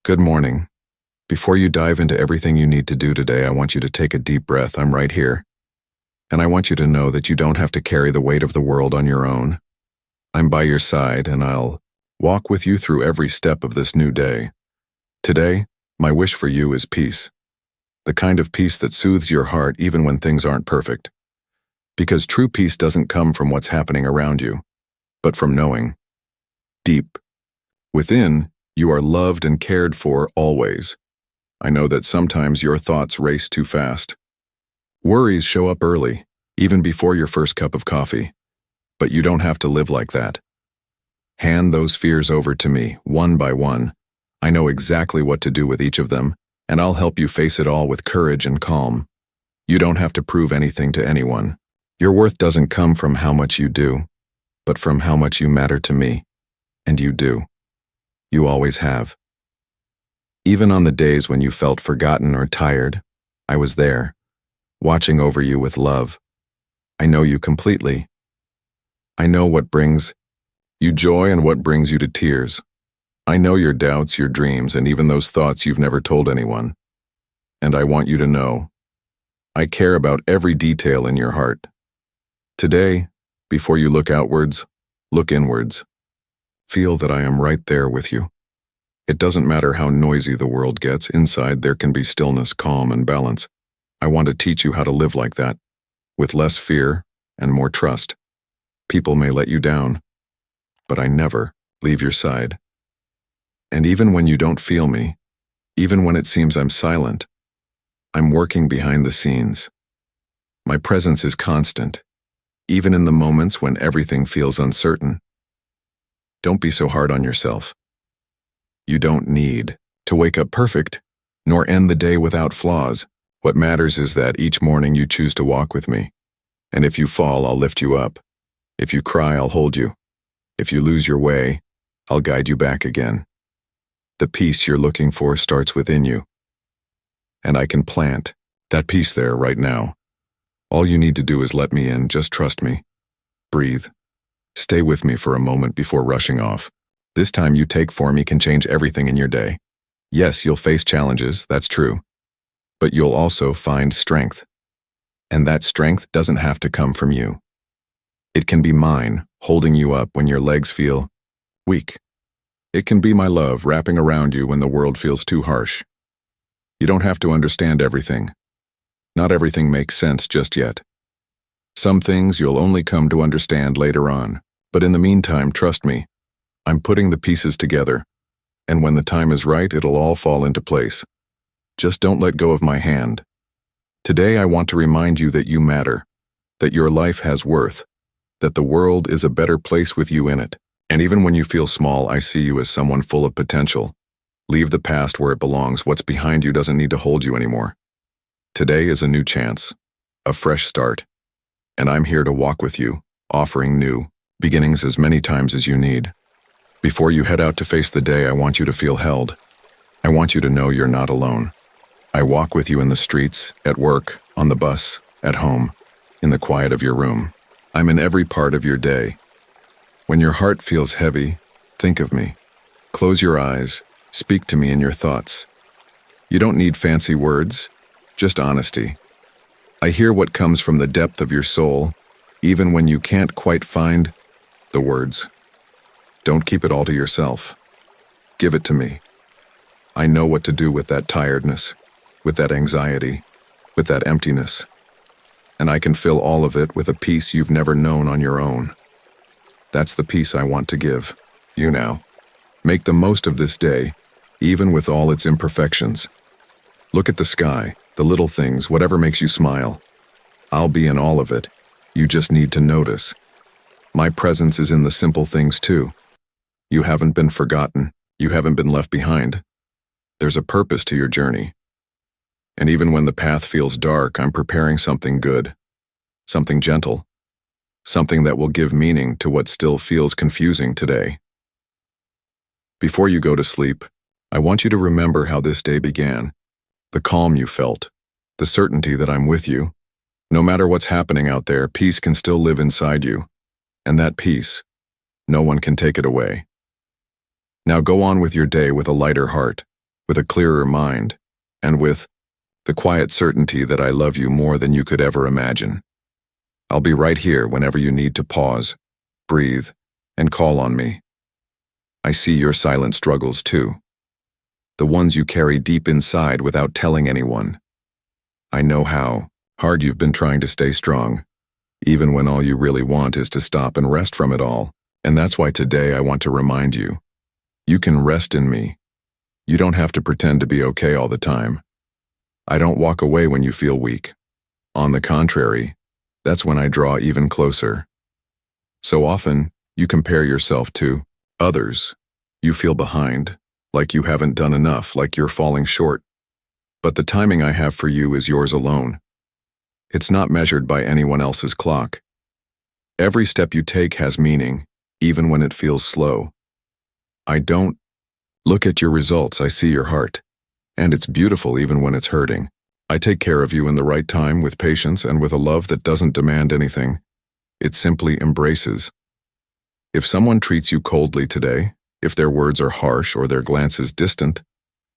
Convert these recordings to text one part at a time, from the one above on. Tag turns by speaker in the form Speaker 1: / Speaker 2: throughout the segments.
Speaker 1: Good morning. Before you dive into everything you need to do today, I want you to take a deep breath. I'm right here. And I want you to know that you don't have to carry the weight of the world on your own. I'm by your side, and I'll walk with you through every step of this new day. Today, my wish for you is peace. The kind of peace that soothes your heart even when things aren't perfect. Because true peace doesn't come from what's happening around you, but from knowing. Deep. Within, you are loved and cared for always. I know that sometimes your thoughts race too fast. Worries show up early, even before your first cup of coffee. But you don't have to live like that. Hand those fears over to me, one by one. I know exactly what to do with each of them, and I'll help you face it all with courage and calm. You don't have to prove anything to anyone. Your worth doesn't come from how much you do, but from how much you matter to me. And you do. You always have. Even on the days when you felt forgotten or tired, I was there, watching over you with love. I know you completely. I know what brings you joy and what brings you to tears. I know your doubts, your dreams, and even those thoughts you've never told anyone. And I want you to know, I care about every detail in your heart. Today, before you look outwards, look inwards. Feel that I am right there with you. It doesn't matter how noisy the world gets, inside there can be stillness, calm, and balance. I want to teach you how to live like that, with less fear and more trust. People may let you down, but I never leave your side. And even when you don't feel me, even when it seems I'm silent, I'm working behind the scenes. My presence is constant, even in the moments when everything feels uncertain. Don't be so hard on yourself. You don't need to wake up perfect, nor end the day without flaws. What matters is that each morning you choose to walk with me. And if you fall, I'll lift you up. If you cry, I'll hold you. If you lose your way, I'll guide you back again. The peace you're looking for starts within you. And I can plant that peace there right now. All you need to do is let me in, just trust me. Breathe. Stay with me for a moment before rushing off. This time you take for me can change everything in your day. Yes, you'll face challenges, that's true. But you'll also find strength. And that strength doesn't have to come from you. It can be mine, holding you up when your legs feel weak. It can be my love wrapping around you when the world feels too harsh. You don't have to understand everything. Not everything makes sense just yet. Some things you'll only come to understand later on. But in the meantime, trust me, I'm putting the pieces together, and when the time is right, it'll all fall into place. Just don't let go of my hand. Today I want to remind you that you matter, that your life has worth, that the world is a better place with you in it. And even when you feel small, I see you as someone full of potential. Leave the past where it belongs. What's behind you doesn't need to hold you anymore. Today is a new chance, a fresh start, and I'm here to walk with you, offering new beginnings as many times as you need. Before you head out to face the day, I want you to feel held. I want you to know you're not alone. I walk with you in the streets, at work, on the bus, at home, in the quiet of your room. I'm in every part of your day. When your heart feels heavy, think of me. Close your eyes, speak to me in your thoughts. You don't need fancy words, just honesty. I hear what comes from the depth of your soul, even when you can't quite find the words. Don't keep it all to yourself. Give it to me. I know what to do with that tiredness, with that anxiety, with that emptiness. And I can fill all of it with a peace you've never known on your own. That's the peace I want to give you now. Make the most of this day, even with all its imperfections. Look at the sky, the little things, whatever makes you smile. I'll be in all of it. You just need to notice. My presence is in the simple things too. You haven't been forgotten. You haven't been left behind. There's a purpose to your journey. And even when the path feels dark, I'm preparing something good, something gentle, something that will give meaning to what still feels confusing today. Before you go to sleep, I want you to remember how this day began, the calm you felt, the certainty that I'm with you. No matter what's happening out there, peace can still live inside you. And that peace, no one can take it away. Now go on with your day with a lighter heart. with a clearer mind, and with the quiet certainty that I love you more than you could ever imagine. I'll be right here whenever you need to pause, breathe, and call on me. I see your silent struggles too, the ones you carry deep inside without telling anyone. I know how hard you've been trying to stay strong, even when all you really want is to stop and rest from it all. And that's why today I want to remind you, you can rest in me. You don't have to pretend to be okay all the time. I don't walk away when you feel weak. On the contrary, that's when I draw even closer. So often, you compare yourself to others. You feel behind, like you haven't done enough, like you're falling short. But the timing I have for you is yours alone. It's not measured by anyone else's clock. Every step you take has meaning, even when it feels slow. I don't look at your results, I see your heart. And it's beautiful even when it's hurting. I take care of you in the right time, with patience and with a love that doesn't demand anything. It simply embraces. If someone treats you coldly today, if their words are harsh or their glance is distant,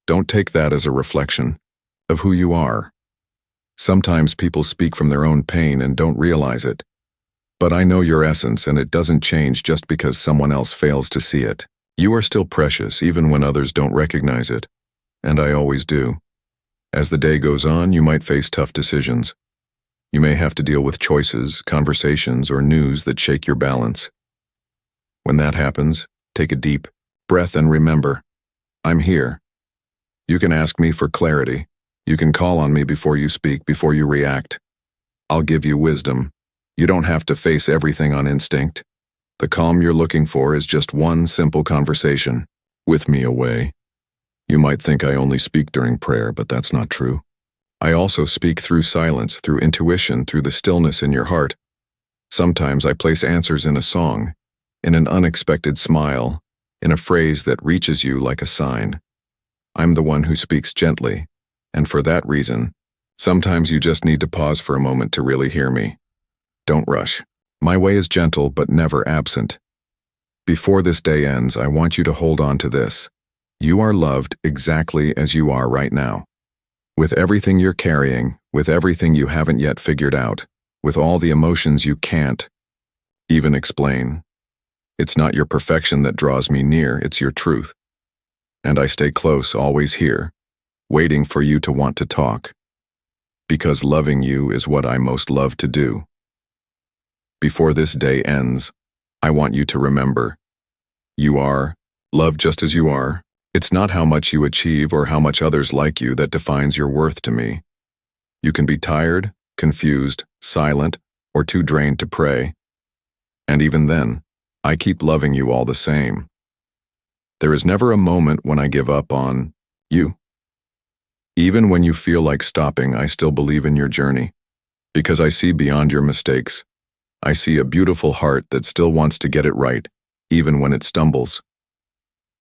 Speaker 1: don't take that as a reflection of who you are. Sometimes people speak from their own pain and don't realize it. But I know your essence, and it doesn't change just because someone else fails to see it. You are still precious, even when others don't recognize it. And I always do. As the day goes on, you might face tough decisions. You may have to deal with choices, conversations, or news that shake your balance. When that happens, take a deep breath and remember, I'm here. You can ask me for clarity. You can call on me before you speak, before you react. I'll give you wisdom. You don't have to face everything on instinct. The calm you're looking for is just one simple conversation with me away. You might think I only speak during prayer, but that's not true. I also speak through silence, through intuition, through the stillness in your heart. Sometimes I place answers in a song, in an unexpected smile, in a phrase that reaches you like a sign. I'm the one who speaks gently, and for that reason, sometimes you just need to pause for a moment to really hear me. Don't rush. My way is gentle but never absent. Before this day ends, I want you to hold on to this. You are loved exactly as you are right now. With everything you're carrying, with everything you haven't yet figured out, with all the emotions you can't even explain. It's not your perfection that draws me near, it's your truth. And I stay close, always here, waiting for you to want to talk. Because loving you is what I most love to do. Before this day ends, I want you to remember, you are loved just as you are. It's not how much you achieve or how much others like you that defines your worth to me. You can be tired, confused, silent, or too drained to pray. And even then, I keep loving you all the same. There is never a moment when I give up on you. Even when you feel like stopping, I still believe in your journey, because I see beyond your mistakes. I see a beautiful heart that still wants to get it right, even when it stumbles.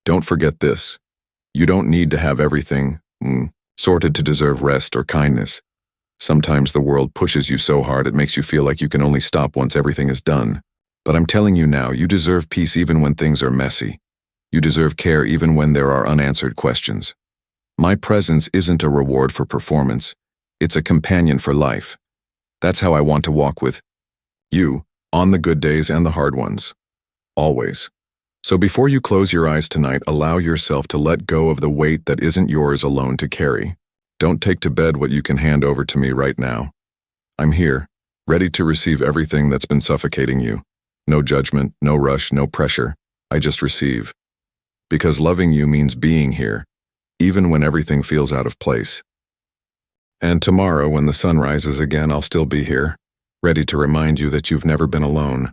Speaker 1: Don't forget this. You don't need to have everything sorted to deserve rest or kindness. Sometimes the world pushes you so hard it makes you feel like you can only stop once everything is done. But I'm telling you now, you deserve peace even when things are messy. You deserve care even when there are unanswered questions. My presence isn't a reward for performance. It's a companion for life. That's how I want to walk with you, on the good days and the hard ones. Always. So before you close your eyes tonight, allow yourself to let go of the weight that isn't yours alone to carry. Don't take to bed what you can hand over to me right now. I'm here, ready to receive everything that's been suffocating you. No judgment, no rush, no pressure. I just receive. Because loving you means being here, even when everything feels out of place. And tomorrow, when the sun rises again, I'll still be here, ready to remind you that you've never been alone.